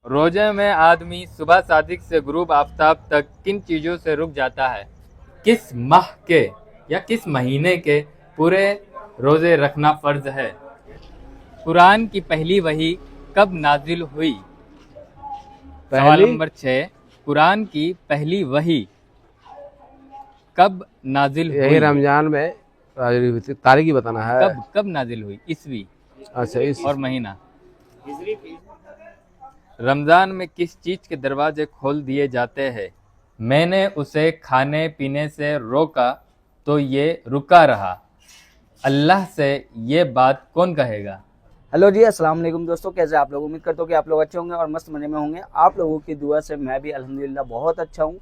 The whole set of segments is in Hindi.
रोजे में आदमी सुबह सादिक से गुरूब आफताब तक किन चीज़ों से रुक जाता है? किस माह के या किस महीने के पूरे रोजे रखना फर्ज है? कुरान की पहली वही कब नाजिल हुई? सवाल पहली नंबर 6, कुरान की पहली वही कब नाजिल यही हुई? रमजान में तारीख ही बताना है। कब नाजिल हुई? ईस्वी अच्छा, इस और महीना। रमजान में किस चीज के दरवाजे खोल दिए जाते हैं? मैंने उसे खाने पीने से रोका तो ये रुका रहा, अल्लाह से ये बात कौन कहेगा? हेलो जी, अस्सलाम वालेकुम दोस्तों, कैसे आप लोग? उम्मीद करता हूँ कि आप लोग अच्छे होंगे और मस्त मज़े में होंगे। आप लोगों की दुआ से मैं भी अल्हम्दुलिल्लाह बहुत अच्छा हूँ।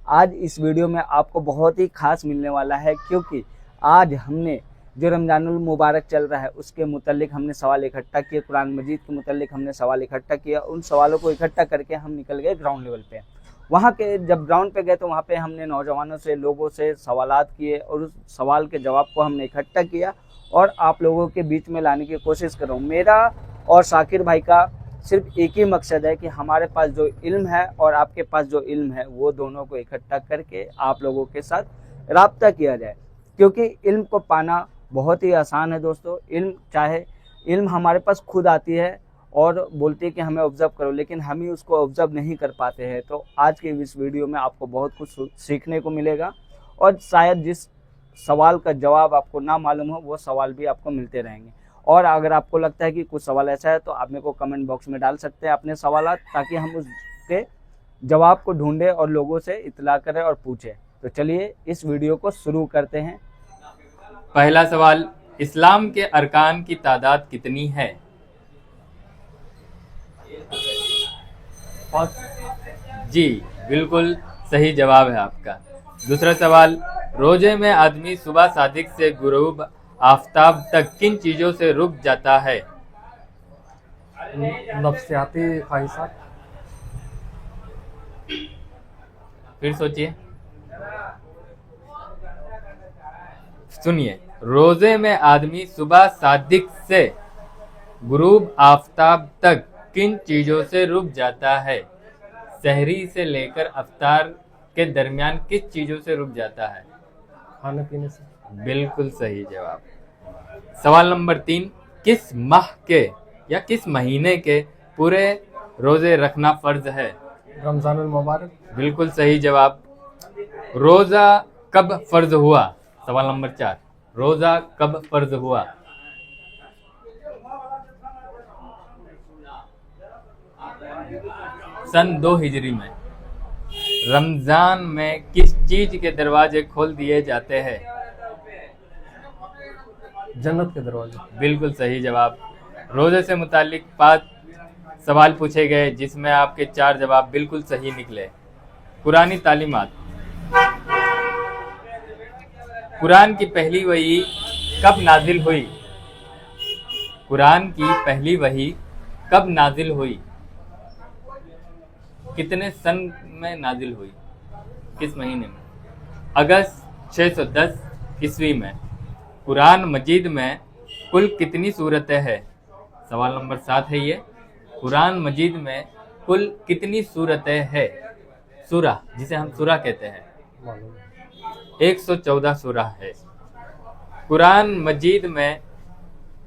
आज इस वीडियो में आपको बहुत ही खास मिलने वाला है, क्योंकि आज हमने जो रमजानुल मुबारक चल रहा है उसके मुतल्लिक हमने सवाल इकट्ठा किए, कुरान मजीद के मुतल्लिक हमने सवाल इकट्ठा किया। उन सवालों को इकट्ठा करके हम निकल गए ग्राउंड लेवल पे। वहाँ के जब ग्राउंड पे गए तो वहाँ पे हमने नौजवानों से, लोगों से सवालात किए और उस सवाल के जवाब को हमने इकट्ठा किया और आप लोगों के बीच में लाने की कोशिश कर रहा हूँ। मेरा और शाकिर भाई का सिर्फ एक ही मकसद है कि हमारे पास जो इल्म है और आपके पास जो इल्म है वो दोनों को इकट्ठा करके आप लोगों के साथ राब्ता किया जाए, क्योंकि इल्म को पाना बहुत ही आसान है दोस्तों। इल्म हमारे पास खुद आती है और बोलती है कि हमें ऑब्ज़र्व करो, लेकिन हम ही उसको ऑब्ज़र्व नहीं कर पाते हैं। तो आज के इस वीडियो में आपको बहुत कुछ सीखने को मिलेगा और शायद जिस सवाल का जवाब आपको ना मालूम हो वो सवाल भी आपको मिलते रहेंगे। और अगर आपको लगता है कि कुछ सवाल ऐसा है तो आप मेरे को कमेंट बॉक्स में डाल सकते हैं अपने सवालात, ताकि हम उसके जवाब को ढूंढें और लोगों से इत्तला करें और पूछें। तो चलिए इस वीडियो को शुरू करते हैं। पहला सवाल, इस्लाम के अरकान की तादाद कितनी है? 5। जी, बिल्कुल सही जवाब है आपका। दूसरा सवाल, रोजे में आदमी सुबह सादिक से गुरूब आफताब तक किन चीज़ों से रुक जाता है? नफ्सियाती ख्वाहिशात। फिर सोचिए, सुनिए। रोजे में आदमी सुबह सादिक से गुरूब आफताब तक किन चीज़ों से रुक जाता है? सहरी से लेकर अफ्तार के दरमियान किस चीज़ों से रुक जाता है? खाने पीने से। बिल्कुल सही जवाब। सवाल नंबर 3, किस माह के या किस महीने के पूरे रोजे रखना फर्ज है? रमजानुल मुबारक। बिल्कुल सही जवाब। रोजा कब फर्ज हुआ? सवाल नंबर 4, रोजा कब फर्ज हुआ? सन 2 हिजरी में। रमजान में किस चीज के दरवाजे खोल दिए जाते हैं? जन्नत के दरवाजे। बिल्कुल सही जवाब। रोजे से मुतालिक 5 सवाल पूछे गए, जिसमें आपके 4 जवाब बिल्कुल सही निकले। कुरानी तालीमात। कुरान की पहली वही कब नाजिल हुई? कुरान की पहली वही कब नाजिल हुई? कितने सन में नाजिल हुई? किस महीने में? अगस्त 610 ईस्वी में। कुरान मजीद में कुल कितनी सूरतें हैं? सवाल नंबर 7 है ये। कुरान मजीद में कुल कितनी सूरतें हैं? सूरा, जिसे हम सूरा कहते हैं, 114 सूरा है। कुरान मजीद में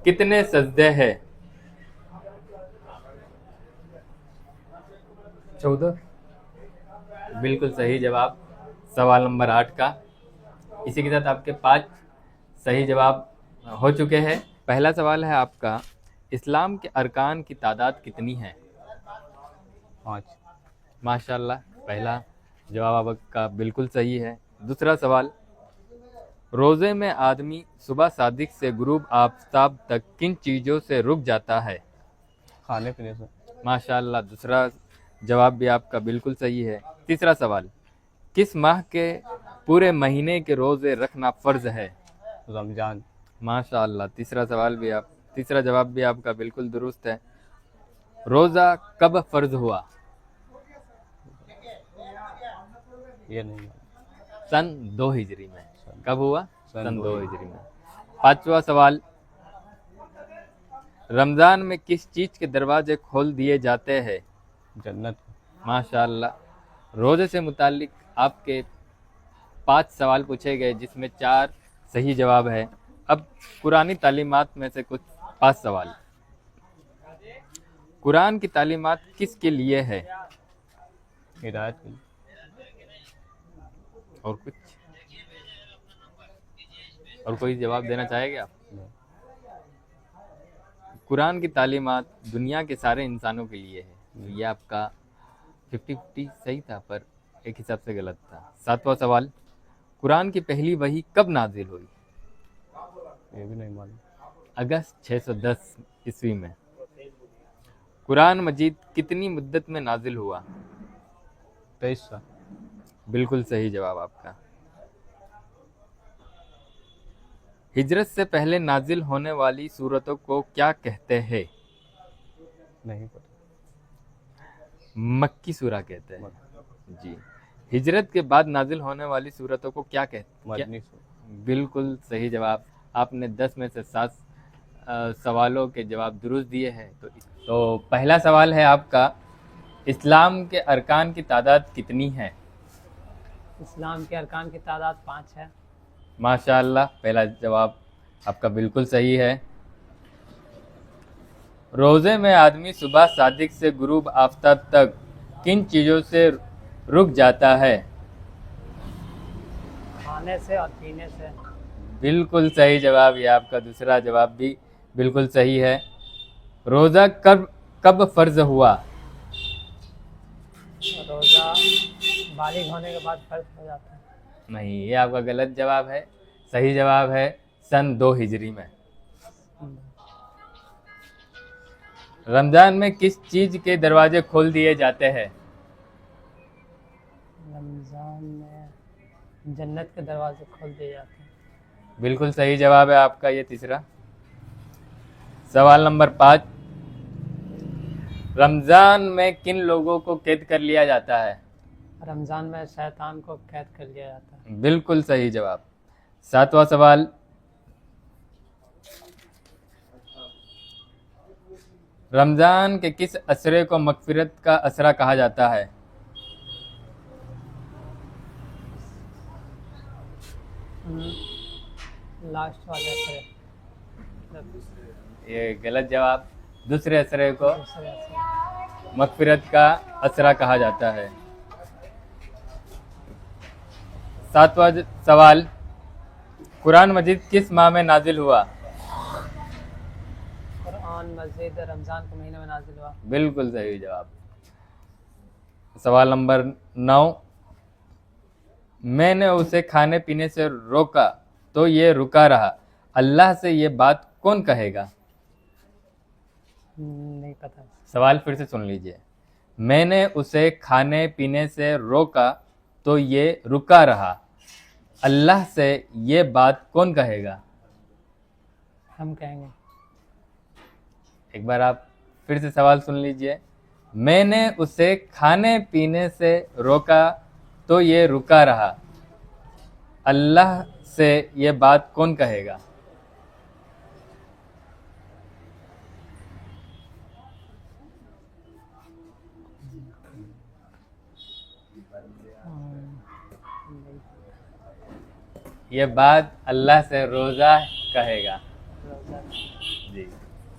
कितने सजदे हैं? 14। बिल्कुल सही जवाब। सवाल नंबर 8 का। इसी के साथ आपके 5 सही जवाब हो चुके हैं। पहला सवाल है आपका, इस्लाम के अरकान की तादाद कितनी है? 5। माशाल्लाह, पहला जवाब आपका बिल्कुल सही है। दूसरा सवाल, रोज़े में आदमी सुबह सादिक से गुरूब आफताब तक किन चीज़ों से रुक जाता है? खाने पीने से। माशाल्लाह, दूसरा जवाब भी आपका बिल्कुल सही है। तीसरा सवाल, किस माह के पूरे महीने के रोज़े रखना फ़र्ज है? रमजान। माशाल्लाह, तीसरा जवाब भी आपका बिल्कुल दुरुस्त है। रोज़ा कब फ़र्ज हुआ? ये नहीं। सन 2 हिजरी में। कब हुआ? सन 2 2 हिजरी में। पांचवा सवाल, रमज़ान में किस चीज़ के दरवाजे खोल दिए जाते हैं? जन्नत माशाल्लाह। रोज़े से मुतालिक आपके 5 सवाल पूछे गए जिसमें 4 सही जवाब है। अब कुरानी तालीमात में से कुछ 5 सवाल। कुरान की तालीमात किसके लिए है? हिदायत के लिए। और कुछ? और कोई जवाब देना चाहेंगे आप? कुरान की तालीमात दुनिया के सारे इंसानों के लिए है। ये आपका 50-50 सही था, पर एक हिसाब से गलत था। 7वां सवाल, कुरान की पहली वही कब नाजिल हुई? ये भी नहीं मालूम। अगस्त 610 ईस्वी में। कुरान मजीद कितनी मुद्दत में नाजिल हुआ? 23 साल। बिल्कुल सही जवाब आपका। हिजरत से पहले नाजिल होने वाली सूरतों को क्या कहते हैं? नहीं पता। मक्की सूरा कहते हैं जी। हिजरत के बाद नाजिल होने वाली सूरतों को क्या कहते हैं? मदनी सूरत। बिल्कुल सही जवाब। आपने 10 में से 7 सवालों के जवाब दुरुस्त दिए हैं। तो पहला सवाल है आपका, इस्लाम के अरकान की तादाद कितनी है? इस्लाम के अरकान की तादाद 5 है। माशाअल्लाह, पहला जवाब आपका बिल्कुल सही है। रोज़े में आदमी सुबह सादिक से गुरूब आफ्ताब तक किन चीज़ों से रुक जाता है? खाने से और पीने से। बिल्कुल सही जवाब। ये आपका दूसरा जवाब भी बिल्कुल सही है। रोज़ा कब फ़र्ज हुआ? रोज़ा बालिग होने के बाद फर्ज हो जाता है। नहीं, ये आपका गलत जवाब है। सही जवाब है सन 2 हिजरी में। रमज़ान में किस चीज़ के दरवाजे खोल दिए जाते हैं? रमज़ान में जन्नत के दरवाजे खोल दिए जाते हैं। बिल्कुल सही जवाब है आपका ये तीसरा। सवाल नंबर 5, रमज़ान में किन लोगों को कैद कर लिया जाता है? रमज़ान में शैतान को कैद कर लिया जाता है। बिल्कुल सही जवाब। 7वां सवाल, रमज़ान के किस असरे को मगफिरत का असरा कहा जाता है? लास्ट वाले असरे। ये गलत जवाब। दूसरे असरे को दूसरे असरे। मगफिरत का असरा कहा जाता है। 7वां सवाल, कुरान मजीद किस माह में नाजिल हुआ? कुरान मजीद रमज़ान के महीने में नाजिल हुआ। बिल्कुल सही जवाब। सवाल नंबर 9, मैंने उसे खाने पीने से रोका तो ये रुका रहा, अल्लाह से ये बात कौन कहेगा? नहीं पता। सवाल फिर से सुन लीजिए। मैंने उसे खाने पीने से रोका तो ये रुका रहा, अल्लाह से ये बात कौन कहेगा? हम कहेंगे। एक बार आप फिर से सवाल सुन लीजिए। मैंने उसे खाने पीने से रोका तो ये रुका रहा, अल्लाह से ये बात कौन कहेगा? ये बात अल्लाह से रोज़ा कहेगा। जी।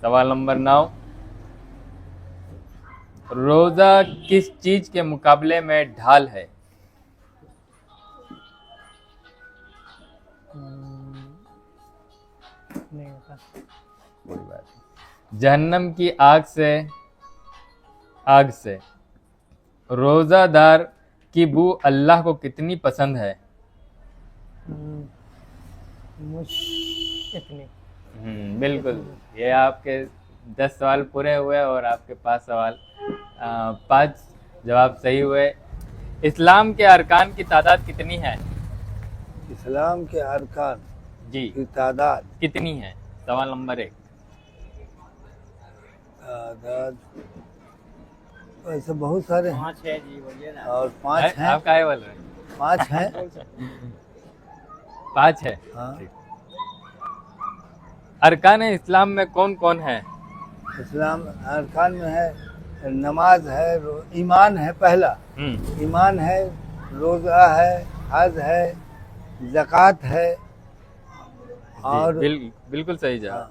सवाल नंबर 9, रोज़ा किस चीज़ के मुकाबले में ढाल है? नहीं पता। कोई बात नहीं। जहन्नम की आग से रोज़ादार की बू अल्लाह को कितनी पसंद है? इतनी। बिल्कुल। ये आपके 10 सवाल पूरे हुए और आपके 5 सवाल 5 जवाब सही हुए। इस्लाम के अरकान की तादाद कितनी है? इस्लाम के अरकान जी की तादाद कितनी है? सवाल नंबर 1। तादाद वैसे बहुत सारे हैं 5 है जी, बोलिए ना। और 5 हैं। आप क्या बोल रहे हैं? 5 हैं। 5 है। हाँ। अरकान इस्लाम में कौन कौन है? इस्लाम अरकान में है नमाज है, ईमान है पहला, ईमान है, रोज़ा है, हज है, ज़कात है और बिल्कुल सही जवाब।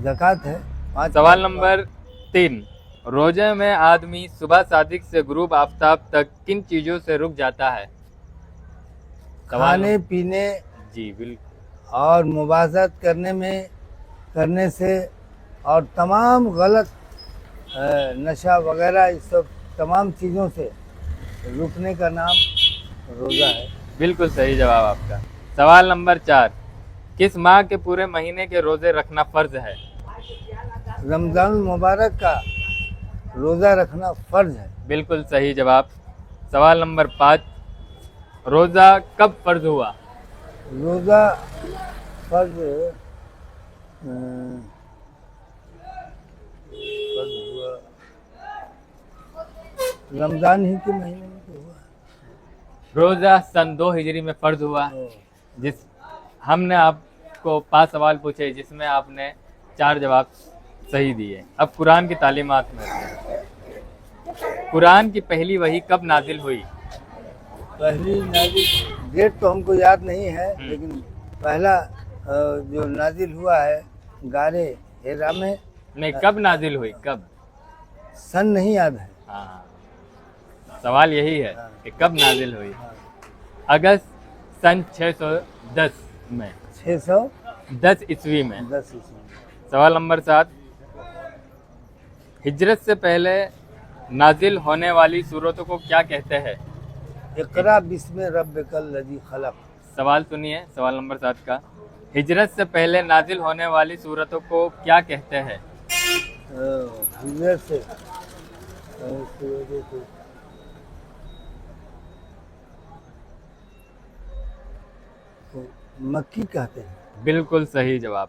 ज़कात है। 5 सवाल नंबर 3, रोजे में आदमी सुबह सादिक से गुरूब आफताब तक किन चीजों से रुक जाता है? खाने पीने जी बिल्कुल। और मुबाज़त करने से और तमाम गलत नशा वगैरह इस सब तमाम चीज़ों से रुकने का नाम रोज़ा है। बिल्कुल सही जवाब आपका। सवाल नंबर 4, किस माह के पूरे महीने के रोजे रखना फर्ज है? रमज़ान मुबारक का रोज़ा रखना फ़र्ज है। बिल्कुल सही जवाब। सवाल नंबर 5, रोजा कब फर्ज हुआ? रोज़ा फ़र्ज हुआ रमज़ान ही के महीने में तो हुआ। रोजा सन 2 हिजरी में फर्ज हुआ। जिस हमने आपको 5 सवाल पूछे जिसमें आपने 4 जवाब सही दिए। अब कुरान की तालीमात में कुरान की पहली वही कब नाजिल हुई? पहली नाजिल डेट तो हमको याद नहीं है, लेकिन पहला जो नाजिल हुआ है गारे हेरा में। नहीं, कब नाजिल हुई? कब? सन नहीं याद है। हाँ, सवाल यही है कि कब नाजिल हुई। अगस्त सन 610 में, 610 ईस्वी में। ईस्वी। सवाल नंबर 7, हिजरत से पहले नाजिल होने वाली सूरतों को क्या कहते हैं? इक़रा बिस्मि रब्बिकल लज़ी खलक़। सवाल सुनिए, सवाल नंबर 7 का, हिजरत से पहले नाजिल होने वाली सूरतों को क्या कहते हैं? हिजरत से मक्की कहते हैं। बिल्कुल सही जवाब।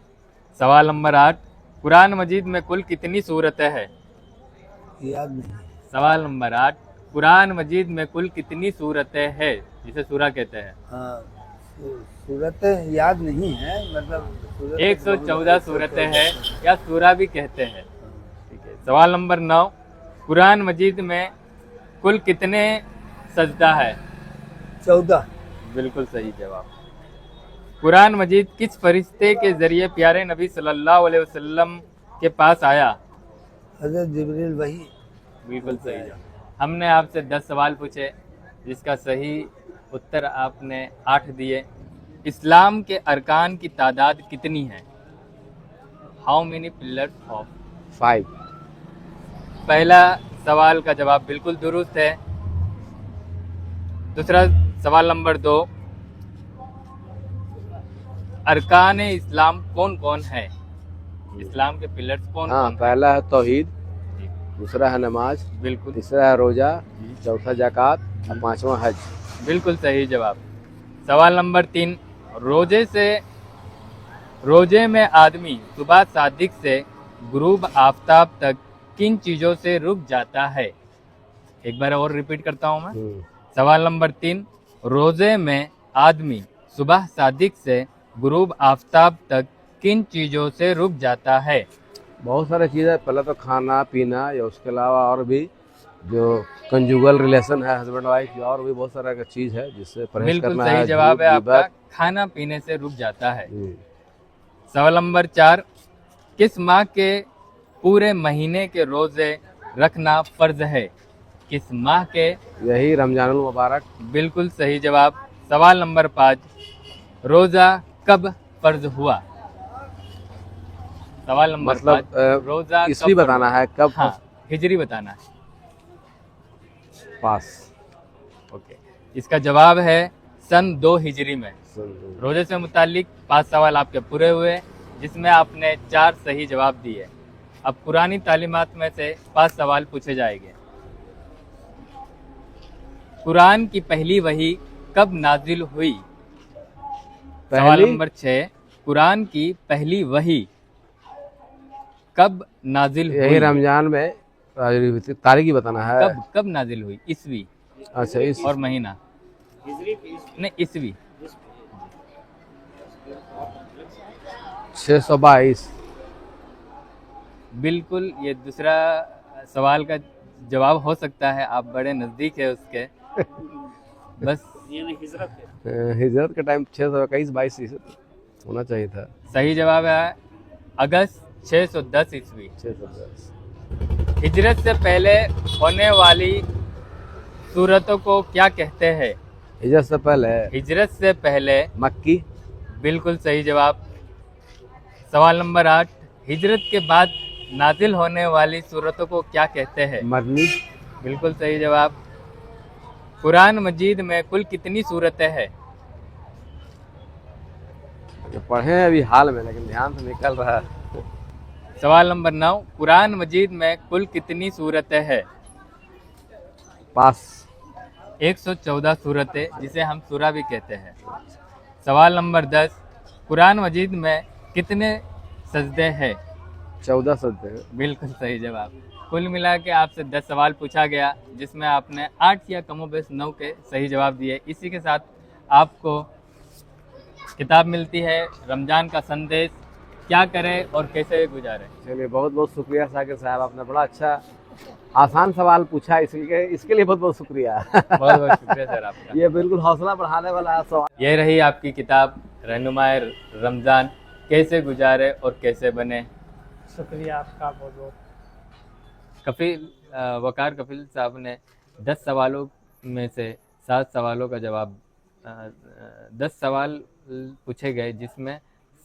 सवाल नंबर 8, कुरान मजीद में कुल कितनी सूरतें हैं? याद नहीं। सवाल नंबर 8, कुरान मजीद में कुल कितनी सूरतें हैं जिसे सूरा कहते हैं? हाँ, सूरतें याद नहीं है, मतलब 114 सूरतें हैं या सूरा भी कहते हैं। ठीक है। सवाल नंबर 9, कुरान मजीद में कुल कितने सजदा है? 14। बिल्कुल सही जवाब। कुरान मजीद किस फरिश्ते के जरिए प्यारे नबी सल्लल्लाहु अलैहि वसल्लम के पास आया? हज़रत जिब्रील वही। बिल्कुल सही जवाब। हमने आपसे 10 सवाल पूछे जिसका सही उत्तर आपने 8 दिए। इस्लाम के अरकान की तादाद कितनी है? How many pillars of? 5। पहला सवाल का जवाब बिल्कुल दुरुस्त है। दूसरा सवाल नंबर 2, अरकान इस्लाम कौन कौन है? इस्लाम के पिलर्स कौन हाँ, कौन है? पहला है तौहीद, दूसरा है नमाज, बिल्कुल तीसरा है रोजा, चौथा ज़कात और 5वां हज। बिल्कुल सही जवाब। सवाल नंबर 3, रोजे में आदमी सुबह सादिक से गुरूब आफताब तक किन चीज़ों से रुक जाता है? एक बार और रिपीट करता हूँ मैं। सवाल नंबर 3, रोजे में आदमी सुबह सादिक से गुरूब आफताब तक किन चीज़ों से रुक जाता है? बहुत सारी चीज़ें, पहले तो खाना पीना, या उसके अलावा और भी जो कंजुगल रिलेशन है हस्बैंड वाइफ की, और भी बहुत सारा का चीज़ है जिससे परहेज बिल्कुल करना सही है। जवाब है झूठ, आपका, गिबत। खाना पीने से रुक जाता है। सवाल नंबर 4, किस माह के पूरे महीने के रोजे रखना फर्ज है? किस माह के? यही रमजानुल मुबारक। बिल्कुल सही जवाब। सवाल नंबर 5, रोजा कब फर्ज हुआ? सवाल नंबर मतलब 5, रोजा ईस्वी कब बताना है, कब? हाँ, हिजरी बताना है। पास। ओके, इसका जवाब है सन 2 हिजरी में। रोजे से मुतालिक 5 सवाल आपके पूरे हुए जिसमें आपने 4 सही जवाब दिए। अब पुरानी तालीमात में से 5 सवाल पूछे जाएंगे। कुरान की पहली वही कब नाजिल हुई? सवाल नंबर 6, कुरान की पहली वही कब नाजिल हुई? यही रमजान में तारीख ही बताना है। कब नाजिल हुई? ईस्वी। अच्छा, इस और महीना नहीं, ईस्वी। 622। बिल्कुल, ये दूसरा सवाल का जवाब हो सकता है, आप बड़े नज़दीक है उसके। बस हिजरत का टाइम 621-22 होना चाहिए था। सही जवाब है अगस्त 610 ईस्वी। 610। हिजरत से पहले होने वाली सूरतों को क्या कहते हैं? हिजरत से पहले हिजरत से पहले, मक्की। बिल्कुल सही जवाब। सवाल नंबर 8, हिजरत के बाद नाजिल होने वाली सूरतों को क्या कहते हैं? मदनी। बिल्कुल सही जवाब। कुरान मजीद में कुल कितनी सूरतें हैं? पढ़े हैं अभी हाल में, लेकिन ध्यान से निकल रहा है। सवाल नंबर 9, कुरान मजीद में कुल कितनी सूरतें हैं? पास। 114 सूरतें, जिसे हम सूरा भी कहते हैं। सवाल नंबर 10, कुरान मजीद में कितने सजदे हैं? 14 सजदे हैं। बिल्कुल सही जवाब। कुल मिला के आपसे 10 सवाल पूछा गया, जिसमें आपने 8 या कमोबेश 9 के सही जवाब दिए। इसी के साथ आपको किताब मिलती है रमज़ान का संदेश, क्या करें और कैसे गुजारें। चलिए, बहुत बहुत शुक्रिया साकिर साहब, आपने बड़ा अच्छा आसान सवाल पूछा, इसके लिए बहुत बहुत शुक्रिया। बहुत बहुत शुक्रिया सर आपका। ये बिल्कुल हौसला बढ़ाने वाला सवाल। ये रही आपकी किताब रहनुमाए रमज़ान, कैसे गुजारे और कैसे बने। शुक्रिया आपका बहुत बहुत। वकार कफिल साहब ने 10 सवालों में से 7 सवालों का जवाब 10 सवाल पूछे गए, जिसमें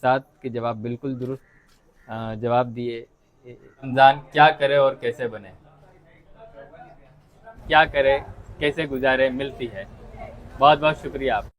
7 के जवाब बिल्कुल दुरुस्त जवाब दिए। रमज़ान क्या करे और कैसे बने, क्या करे कैसे गुजारे मिलती है। बहुत बहुत शुक्रिया आप।